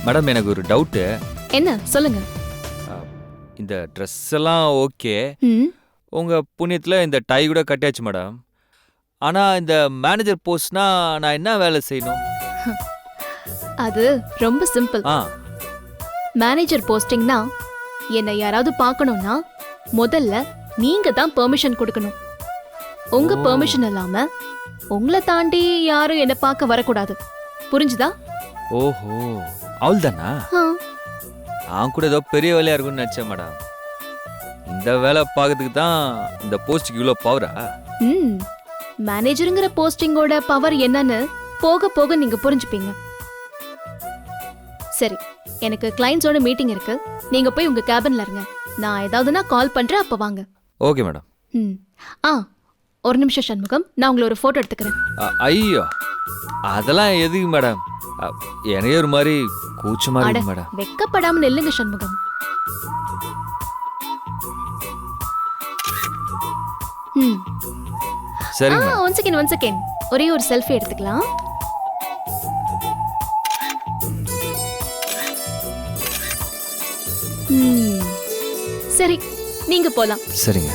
Madam எனக்கு ஒரு doubt. என்ன சொல்லுங்க. இந்த ட்ரெஸ் எல்லாம் ஓகே, ம், உங்க புண்ணியத்துல இந்த டை கூட கட்டியாச்சு மேடம். ஆனா இந்த மேனேஜர் போஸ்ட்னா நான் என்ன வேலை செய்யணும்? அது ரொம்ப சிம்பிள். ஆ மேனேஜர் போஸ்டிங்னா என்னை யாராவது பார்க்கணும்னா முதல்ல நீங்க தான் பெர்மிஷன் கொடுக்கணும். உங்க ஓ. பெர்மிஷன் இல்லாம உங்களை தாண்டி யாரும் என்ன பார்க்க வரக்கூடாது. புரிஞ்சுதா? ஓஹோ, அவ்வளோதானா? ஆ, நான் கூட ஏதோ பெரிய வேலையா இருக்கும்னு நினைச்சேன் மேடம். இந்த வேலை பார்க்கறதுக்கு தான் இந்த போஸ்ட்டுக்கு இவ்வளோ பவரா? ம். மேனேஜருங்கிற போஸ்டிங்கோட பவர் என்னன்னு போக போக நீங்க புரிஞ்சுப்பீங்க. சரி, எனக்கு கிளைண்ட்ஸோட மீட்டிங் இருக்கு. நீங்க போய் உங்க கேபின்ல இருங்க. நான் ஏதாவதுனா கால் பண்றேன், அப்ப வாங்க. Okay madam. ம். ஆ, ஒரு நிமிஷம் சண்முகம், நான் உங்களை ஒரு போட்டோ எடுத்துக்கிறேன். ஐயோ, அதெல்லாம் எதுக்கு மேடம்? எனக்கே ஒரு மாதிரி கூச்சமா அட, இருக்கு மேடம். வெக்கப்படாம நில்லுங்க சண்முகம். ம். சரிங்க மேடம். One second. ஒரே ஒரு செல்ஃபி எடுத்துக்கலாம். ம். சரி, நீங்க போலாம். சரிங்க.